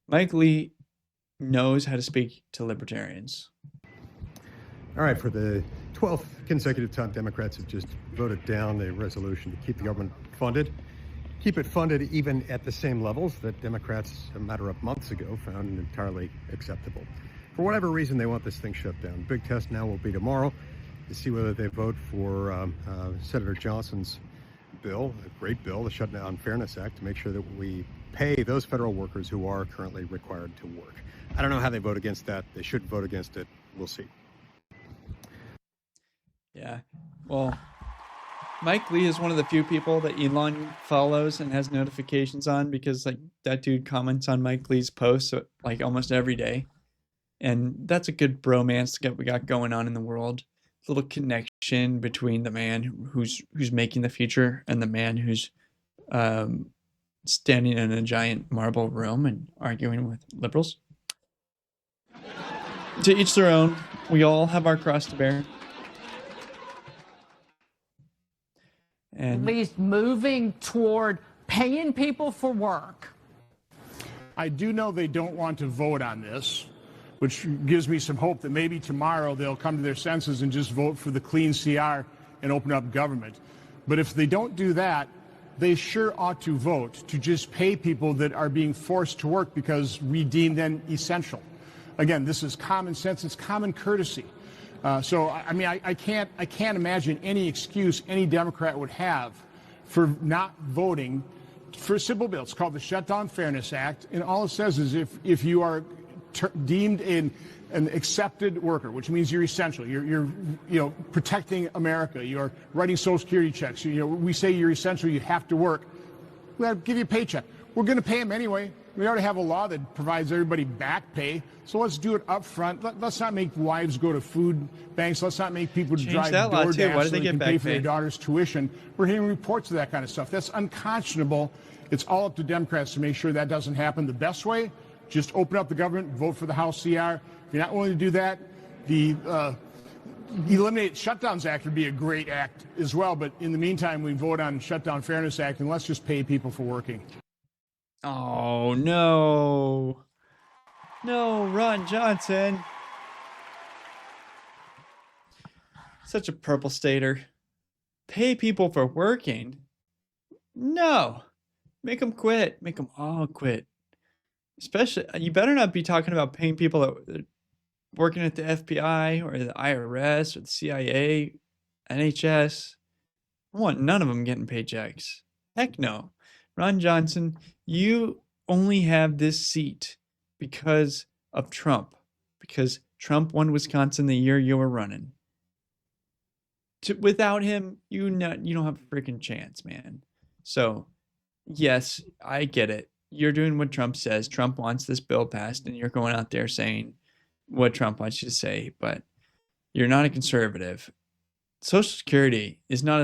Mike Lee knows how to speak to libertarians. All right, for the 12th consecutive time, Democrats have just voted down a resolution to keep the government funded. Keep it funded even at the same levels that Democrats, a matter of months ago, found entirely acceptable. For whatever reason, they want this thing shut down. Big test now will be tomorrow to see whether they vote for Senator Johnson's bill, a great bill, the Shutdown Fairness Act, to make sure that we pay those federal workers who are currently required to work. I don't know how they vote against that. They should vote against it. We'll see. Yeah, well, Mike Lee is one of the few people that Elon follows and has notifications on because like that dude comments on Mike Lee's posts like almost every day. And that's a good bromance that we got going on in the world. A little connection between the man who's making the future and the man who's standing in a giant marble room and arguing with liberals. To each their own. We all have our cross to bear. And at least moving toward paying people for work. I do know they don't want to vote on this, which gives me some hope that maybe tomorrow they'll come to their senses and just vote for the clean CR and open up government. But if they don't do that, they sure ought to vote to just pay people that are being forced to work because we deem them essential. Again, this is common sense. It's common courtesy. So, I mean, I can't imagine any excuse any Democrat would have for not voting for a simple bill. It's called the Shutdown Fairness Act, and all it says is if you are deemed an accepted worker, which means you're essential, you're protecting America, you're writing Social Security checks, we say you're essential, you have to work, we'll give you a paycheck. We're going to pay them anyway. We already have a law that provides everybody back pay, so let's do it up front. Let's not make wives go to food banks. Let's not make people drive DoorDash so they can pay for their daughter's tuition. We're hearing reports of that kind of stuff. That's unconscionable. It's all up to Democrats to make sure that doesn't happen. The best way, just open up the government, vote for the House CR. If you're not willing to do that, the Eliminate Shutdowns Act would be a great act as well. But in the meantime, we vote on Shutdown Fairness Act, and let's just pay people for working. Oh, no. No, Ron Johnson. Such a purple stater. Pay people for working? No. Make them quit. Make them all quit. Especially, you better not be talking about paying people that are working at the FBI or the IRS or the CIA, NHS. I want none of them getting paychecks. Heck no. Ron Johnson, you only have this seat because of Trump. Because Trump won Wisconsin the year you were running. Without him, you don't have a freaking chance, man. So yes, I get it. You're doing what Trump says. Trump wants this bill passed, and you're going out there saying what Trump wants you to say, but you're not a conservative. Social Security is not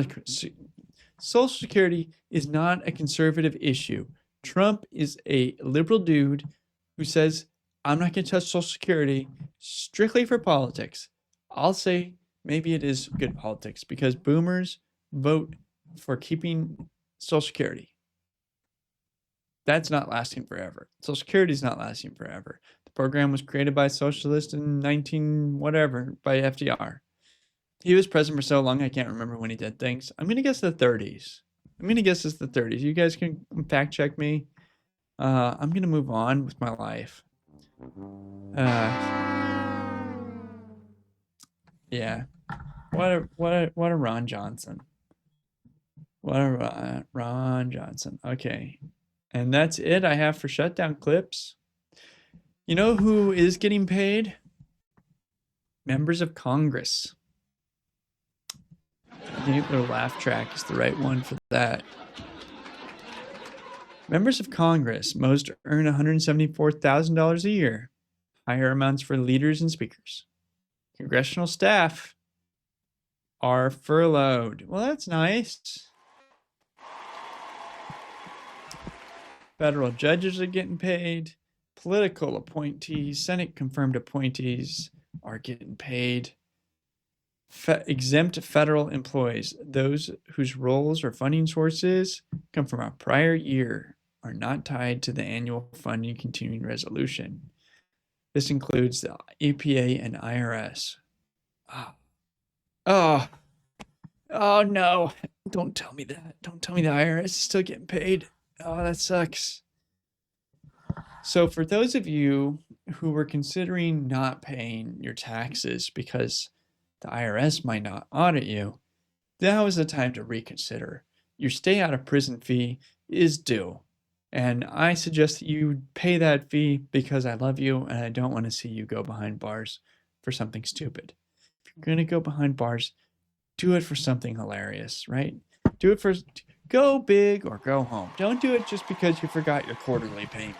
a conservative issue. Trump is a liberal dude who says, I'm not going to touch Social Security strictly for politics. I'll say maybe it is good politics because boomers vote for keeping Social Security. That's not lasting forever. Social Security is not lasting forever. The program was created by socialists in 19 whatever by FDR. He was president for so long, I can't remember when he did things. I'm going to guess the 30s. I'm going to guess it's the 30s. You guys can fact check me. I'm going to move on with my life. Yeah. What a Ron Johnson. What a Ron Johnson. Okay. And that's it I have for Shutdown clips. You know who is getting paid? Members of Congress. I think their laugh track is the right one for that. Members of Congress, most earn $174,000 a year. Higher amounts for leaders and speakers. Congressional staff are furloughed. Well, that's nice. Federal judges are getting paid. Political appointees, Senate confirmed appointees are getting paid. Exempt federal employees, those whose roles or funding sources come from a prior year, are not tied to the annual funding continuing resolution. This includes the EPA and IRS. Oh no. Don't tell me that. Don't tell me the IRS is still getting paid. Oh, that sucks. So for those of you who were considering not paying your taxes because the IRS might not audit you, now is the time to reconsider. Your stay out of prison fee is due. And I suggest that you pay that fee because I love you and I don't want to see you go behind bars for something stupid. If you're going to go behind bars, do it for something hilarious, right? Do it for go big or go home. Don't do it just because you forgot your quarterly payment.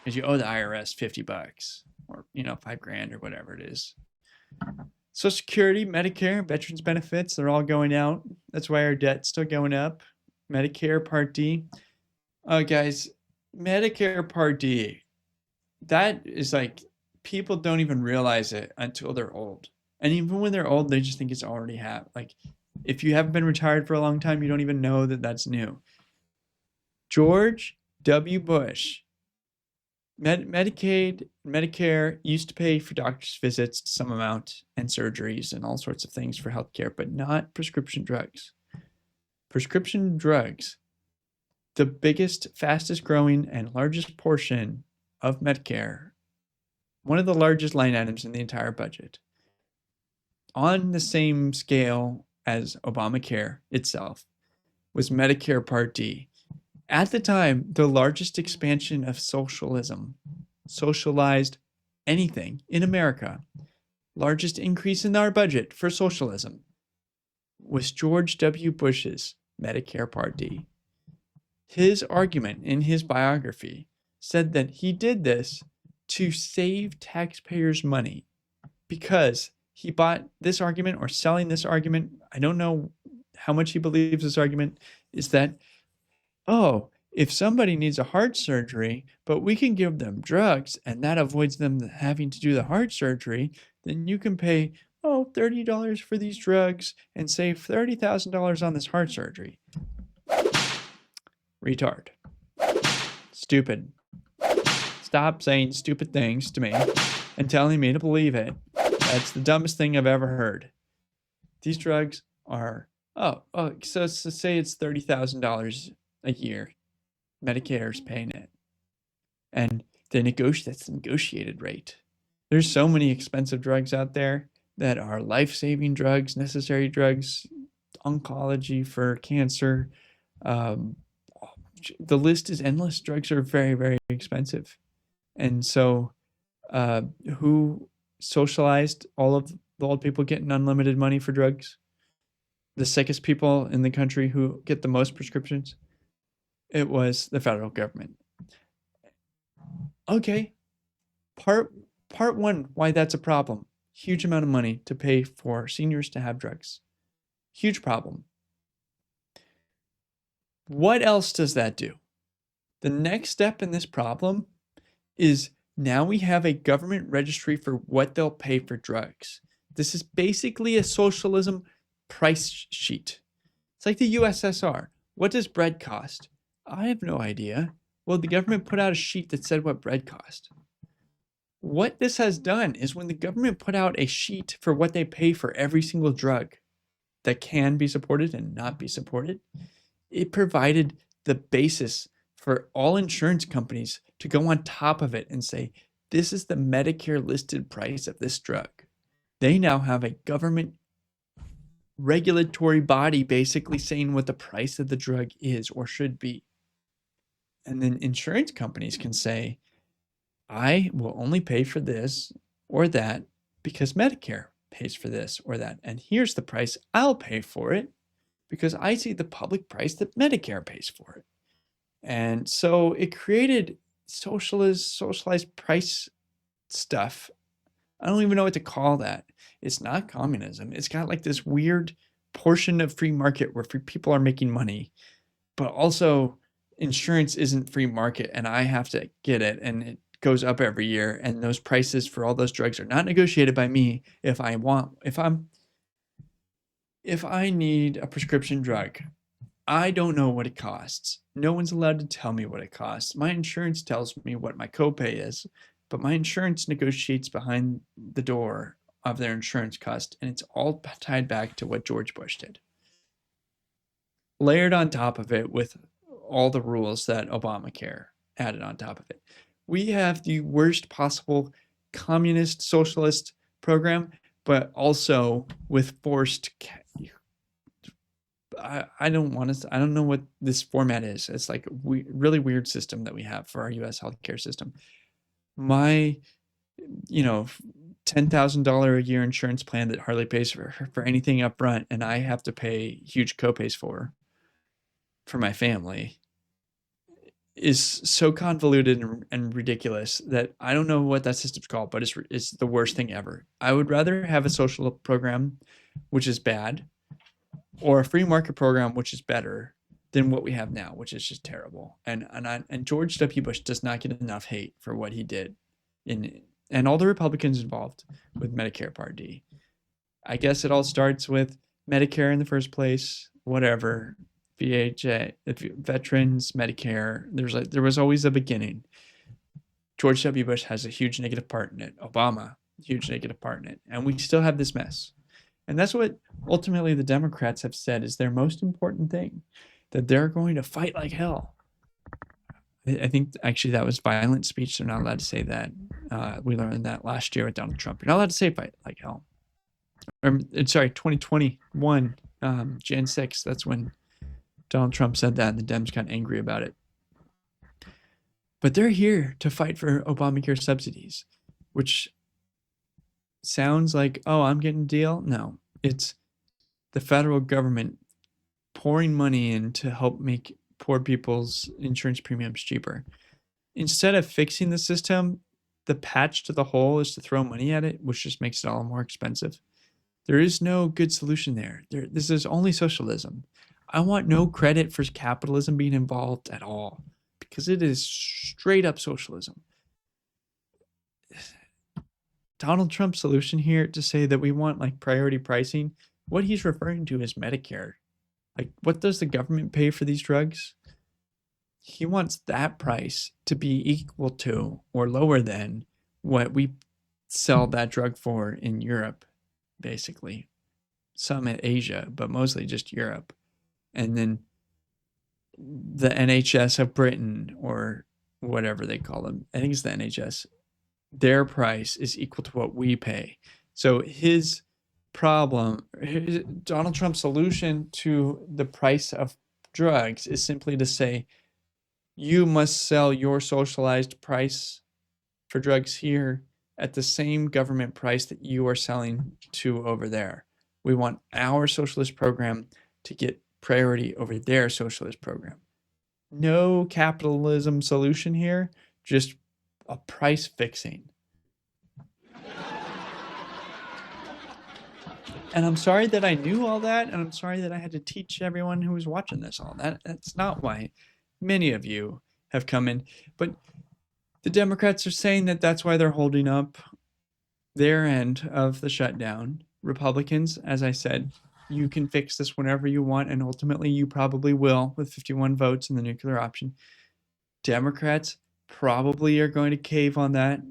Because you owe the IRS $50 or, $5,000 or whatever it is. Social Security, Medicare, veterans benefits, they're all going out. That's why our debt's still going up. Medicare Part D. Oh, guys, Medicare Part D, that is like, people don't even realize it until they're old. And even when they're old, they just think it's already happened. Like, if you haven't been retired for a long time, you don't even know that that's new. George W. Bush, Medicaid, Medicare used to pay for doctor's visits to some amount and surgeries and all sorts of things for healthcare, but not prescription drugs. Prescription drugs, the biggest, fastest growing, and largest portion of Medicare, one of the largest line items in the entire budget, on the same scale as Obamacare itself, was Medicare Part D. At the time, the largest expansion of socialism, socialized anything in America, largest increase in our budget for socialism, was George W. Bush's Medicare Part D. His argument in his biography said that he did this to save taxpayers' money because he bought this argument or selling this argument. I don't know how much he believes this argument is that, oh, if somebody needs a heart surgery, but we can give them drugs and that avoids them having to do the heart surgery, then you can pay, $30 for these drugs and save $30,000 on this heart surgery. Retard. Stupid. Stop saying stupid things to me and telling me to believe it. That's the dumbest thing I've ever heard. These drugs are, so say it's $30,000 a year. Medicare's paying it. And that's the negotiated rate. There's so many expensive drugs out there that are life-saving drugs, necessary drugs, oncology for cancer. The list is endless. Drugs are very, very expensive. And so who socialized all of the old people getting unlimited money for drugs? The sickest people in the country who get the most prescriptions? It was the federal government. Okay, part one, why that's a problem. Huge amount of money to pay for seniors to have drugs. Huge problem. What else does that do? The next step in this problem is now we have a government registry for what they'll pay for drugs. This is basically a socialism price sheet. It's like the USSR. What does bread cost? I have no idea. Well, the government put out a sheet that said what bread cost. What this has done is when the government put out a sheet for what they pay for every single drug that can be supported and not be supported, it provided the basis for all insurance companies to go on top of it and say, this is the Medicare listed price of this drug. They now have a government regulatory body basically saying what the price of the drug is or should be. And then insurance companies can say, I will only pay for this or that because Medicare pays for this or that. And here's the price I'll pay for it because I see the public price that Medicare pays for it. And so it created socialized price stuff. I don't even know what to call that. It's not communism. It's got like this weird portion of free market where free people are making money, but also insurance isn't free market and I have to get it and it goes up every year and those prices for all those drugs are not negotiated by me. If I need a prescription drug, I don't know what it costs. No one's allowed to tell me what it costs. My insurance tells me what my copay is, but my insurance negotiates behind the door of their insurance cost, and it's all tied back to what George Bush did. Layered on top of it with all the rules that Obamacare added on top of it. We have the worst possible communist socialist program, but also with forced. I don't know what this format is. It's like a really weird system that we have for our U.S. healthcare system. My, $10,000 a year insurance plan that hardly pays for anything up front, and I have to pay huge copays for my family, is so convoluted and ridiculous that I don't know what that system's called, but it's the worst thing ever. I would rather have a social program, which is bad, or a free market program, which is better than what we have now, which is just terrible. And George W. Bush does not get enough hate for what he did, and all the Republicans involved with Medicare Part D. I guess it all starts with Medicare in the first place, whatever. VHA, veterans, Medicare. There was always a beginning. George W. Bush has a huge negative part in it. Obama, huge negative part in it, and we still have this mess. And that's what ultimately the Democrats have said is their most important thing, that they're going to fight like hell. I think actually that was violent speech. They're not allowed to say that. We learned that last year with Donald Trump. You're not allowed to say fight like hell. Sorry, 2021, Jan 6th, that's when Donald Trump said that and the Dems got angry about it. But they're here to fight for Obamacare subsidies, which sounds like, oh, I'm getting a deal. No, it's the federal government pouring money in to help make poor people's insurance premiums cheaper. Instead of fixing the system, the patch to the hole is to throw money at it, which just makes it all more expensive. There is no good solution there. This is only socialism. I want no credit for capitalism being involved at all because it is straight up socialism. Donald Trump's solution here to say that we want like priority pricing, what he's referring to is Medicare. Like, what does the government pay for these drugs? He wants that price to be equal to or lower than what we sell that drug for in Europe, basically. Some in Asia, but mostly just Europe. And then the NHS of Britain, or whatever they call them, I think it's the NHS, their price is equal to what we pay. So his problem, Donald Trump's solution to the price of drugs is simply to say, you must sell your socialized price for drugs here at the same government price that you are selling to over there. We want our socialist program to get priority over their socialist program. No capitalism solution here, just a price fixing. And I'm sorry that I knew all that, and I'm sorry that I had to teach everyone who was watching this all that. That's not why many of you have come in. But the Democrats are saying that that's why they're holding up their end of the shutdown. Republicans, as I said, you can fix this whenever you want, and ultimately you probably will with 51 votes in the nuclear option. Democrats probably are going to cave on that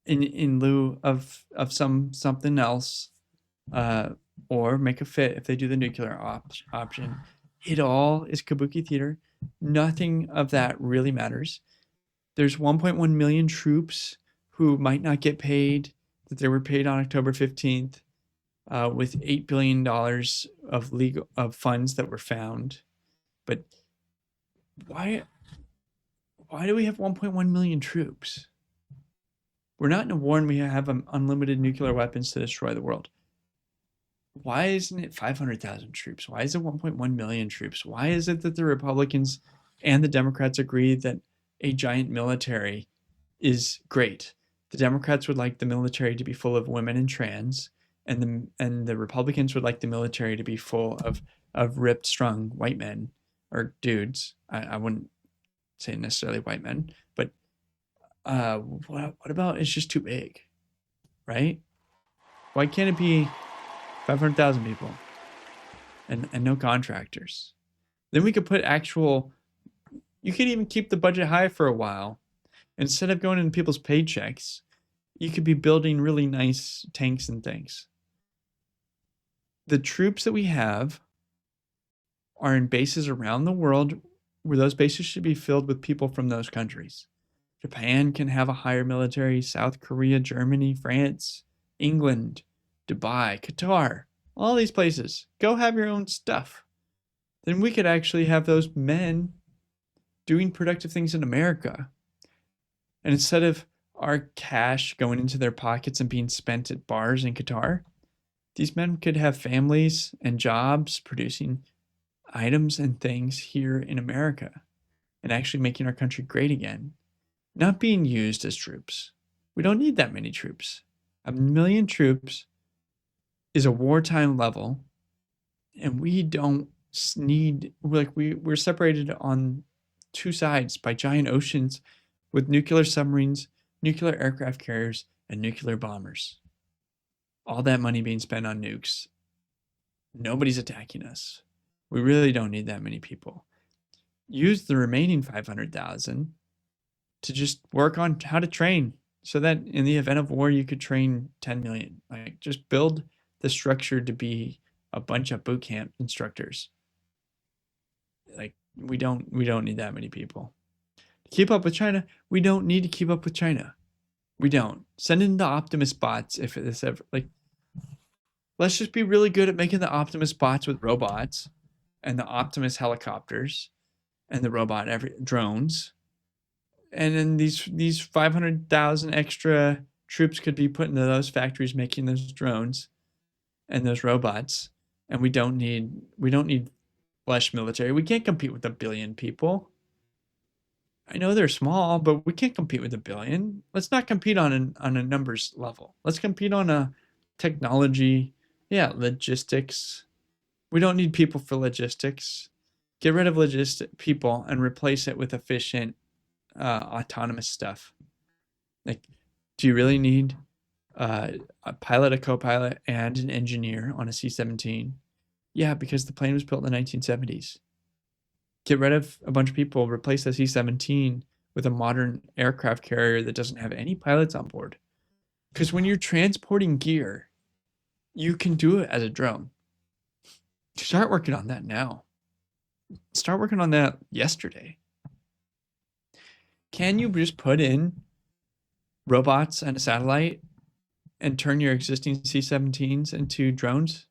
in lieu of something else, or make a fit if they do the nuclear option. It all is kabuki theater. Nothing of that really matters. There's 1.1 million troops who might not get paid that they were paid on October 15th, with $8 billion of funds that were found. But why do we have 1.1 million troops? We're not in a war and we have unlimited nuclear weapons to destroy the world. Why isn't it 500,000 troops? Why is it 1.1 million troops? Why is it that the Republicans and the Democrats agree that a giant military is great? The Democrats would like the military to be full of women and trans, and the Republicans would like the military to be full of ripped, strong white men or dudes. I wouldn't say necessarily white men, but what about it's just too big, right? Why can't it be 500,000 people and no contractors? Then we could put you could even keep the budget high for a while. Instead of going into people's paychecks, you could be building really nice tanks and things. The troops that we have are in bases around the world where those bases should be filled with people from those countries. Japan can have a higher military, South Korea, Germany, France, England, Dubai, Qatar, all these places. Go have your own stuff. Then we could actually have those men doing productive things in America. And instead of our cash going into their pockets and being spent at bars in Qatar, these men could have families and jobs producing items and things here in America and actually making our country great again. Not being used as troops. We don't need that many troops. 1 million troops is a wartime level, and we don't need, we're separated on two sides by giant oceans with nuclear submarines, nuclear aircraft carriers, and nuclear bombers. All that money being spent on nukes. Nobody's attacking us. We really don't need that many people. Use the remaining 500,000 to just work on how to train so that in the event of war, you could train 10 million. Like, just build the structure to be a bunch of boot camp instructors. Like, we don't need that many people. To keep up with China, we don't need to keep up with China. We don't. Send in the Optimus bots if it's ever, let's just be really good at making the Optimus bots with robots and the Optimus helicopters and the robot drones. And then these 500,000 extra troops could be put into those factories making those drones and those robots. And we don't need flesh military. We can't compete with 1 billion people. I know they're small, but we can't compete with 1 billion. Let's not compete on a numbers level. Let's compete on a technology, logistics. We don't need people for logistics. Get rid of people and replace it with efficient, autonomous stuff. Like, do you really need a pilot, a co-pilot, and an engineer on a C-17? Yeah, because the plane was built in the 1970s. Get rid of a bunch of people, replace the C-17 with a modern aircraft carrier that doesn't have any pilots on board. Because when you're transporting gear, you can do it as a drone. Start working on that now. Start working on that yesterday. Can you just put in robots and a satellite and turn your existing C-17s into drones?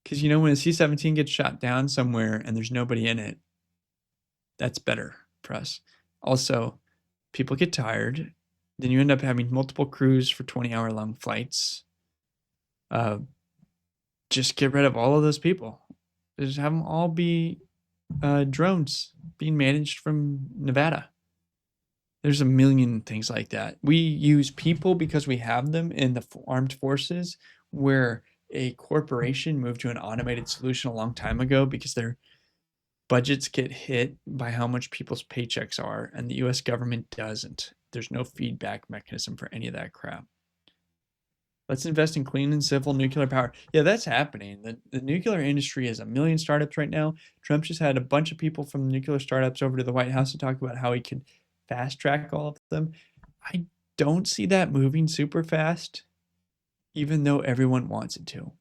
Because when a C-17 gets shot down somewhere and there's nobody in it, that's better for us. Also, people get tired. Then you end up having multiple crews for 20-hour-long flights. Just get rid of all of those people. Just have them all be drones being managed from Nevada. There's a million things like that. We use people because we have them in the armed forces, where a corporation moved to an automated solution a long time ago because their budgets get hit by how much people's paychecks are, and the US government doesn't. There's no feedback mechanism for any of that crap. Let's invest in clean and civil nuclear power. Yeah, that's happening. The nuclear industry has a million startups right now. Trump just had a bunch of people from nuclear startups over to the White House to talk about how he could fast track all of them. I don't see that moving super fast, even though everyone wants it to.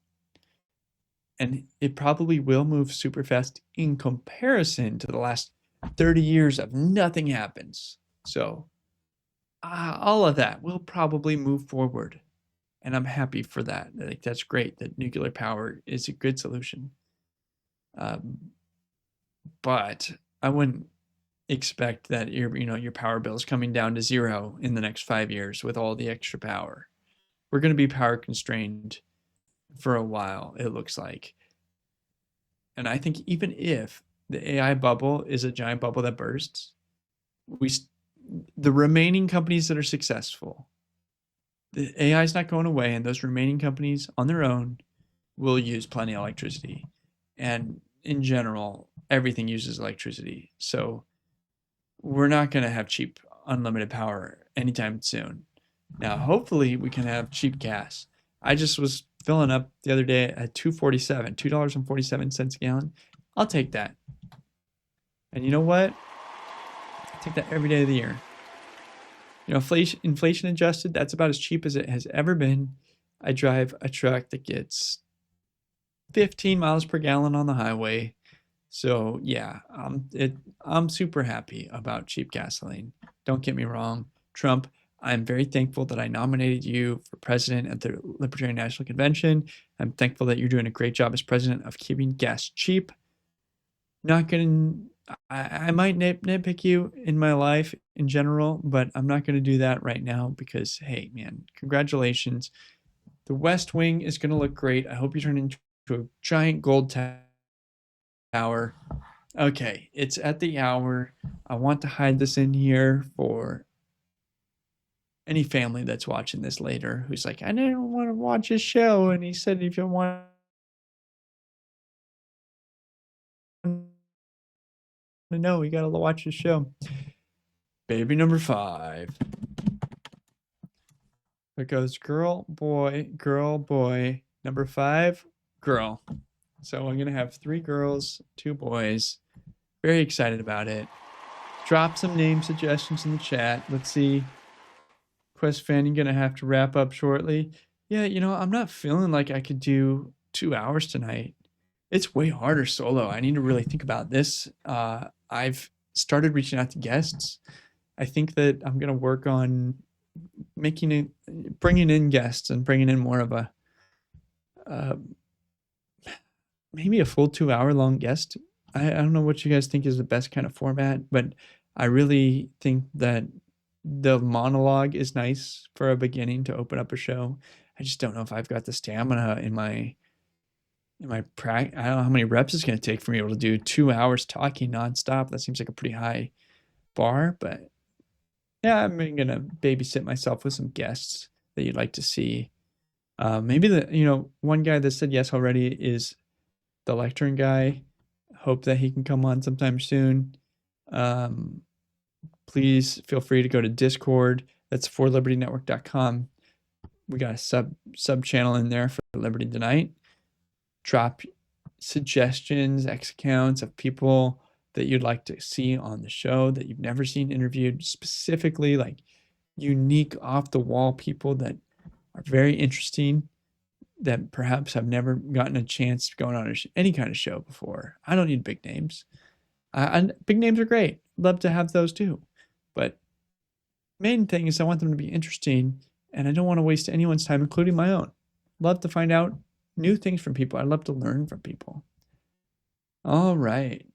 And it probably will move super fast in comparison to the last 30 years of nothing happens. So all of that will probably move forward. And I'm happy for that. Like, that's great that nuclear power is a good solution. But I wouldn't expect that your power bill is coming down to zero in the next 5 years with all the extra power. We're going to be power constrained for a while, it looks like. And I think even if the AI bubble is a giant bubble that bursts, the remaining companies that are successful, the AI is not going away, and those remaining companies on their own will use plenty of electricity. And in general, everything uses electricity. So we're not going to have cheap, unlimited power anytime soon. Now, hopefully, we can have cheap gas. I just was filling up the other day at $2.47 a gallon. I'll take that. And you know what? I take that every day of the year. Inflation adjusted, that's about as cheap as it has ever been. I drive a truck that gets 15 miles per gallon on the highway. So yeah, I'm super happy about cheap gasoline. Don't get me wrong. Trump, I'm very thankful that I nominated you for president at the Libertarian National Convention. I'm thankful that you're doing a great job as president of keeping gas cheap. I might nitpick you in my life in general, but I'm not going to do that right now because, hey, man, congratulations. The West Wing is going to look great. I hope you turn into a giant gold tower. Okay, it's at the hour. I want to hide this in here for any family that's watching this later who's like, I didn't want to watch his show, and he said if you want to know, you gotta watch his show. Baby number 5. It goes girl, boy, girl, boy. Number 5, girl. So I'm gonna have 3 girls, 2 boys. Very excited about it. Drop some name suggestions in the chat. Let's see. Quest fan, you're gonna have to wrap up shortly. Yeah, I'm not feeling like I could do 2 hours tonight. It's way harder solo. I need to really think about this. I've started reaching out to guests. I think that I'm gonna work on bringing in guests and bringing in more of a maybe a full 2-hour long guest. I don't know what you guys think is the best kind of format, but I really think that the monologue is nice for a beginning to open up a show. I just don't know if I've got the stamina in my practice. I don't know how many reps it's going to take for me to do 2 hours talking nonstop. That seems like a pretty high bar, but yeah, I'm going to babysit myself with some guests that you'd like to see. Maybe one guy that said yes already is the lecturing guy. Hope that he can come on sometime soon. Please feel free to go to Discord. That's forlibertynetwork.com. We got a sub channel in there for Liberty Tonight. Drop suggestions, X accounts of people that you'd like to see on the show that you've never seen interviewed, specifically like unique off the wall people that are very interesting, that perhaps have never gotten a chance to go on any kind of show before. I don't need big names. Big names are great. Love to have those too. But main thing is I want them to be interesting, and I don't want to waste anyone's time, including my own. Love to find out new things from people. I love to learn from people. All right.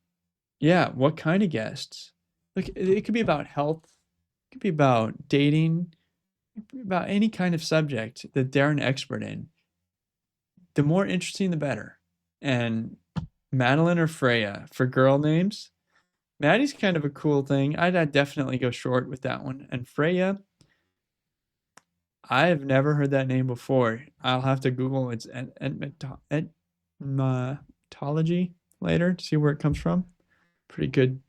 Yeah, what kind of guests? Look, it could be about health. It could be about dating. It could be about any kind of subject that they're an expert in. The more interesting, the better. And Madeline or Freya for girl names. Maddie's kind of a cool thing. I'd definitely go short with that one. And Freya, I have never heard that name before. I'll have to Google its etymology later to see where it comes from. Pretty good.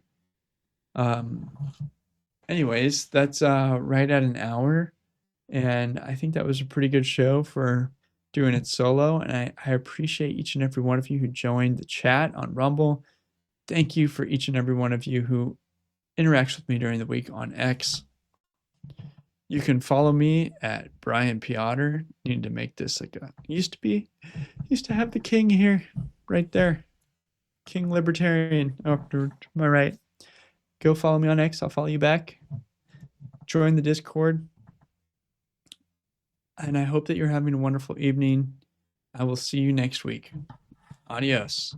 Anyways, that's right at an hour. And I think that was a pretty good show for doing it solo. And I appreciate each and every one of you who joined the chat on Rumble. Thank you for each and every one of you who interacts with me during the week on X. You can follow me at Brian Piotr. Need to make this like a used to have the king here, right there. King Libertarian. Oh, to my right. Go follow me on X. I'll follow you back. Join the Discord. And I hope that you're having a wonderful evening. I will see you next week. Adios.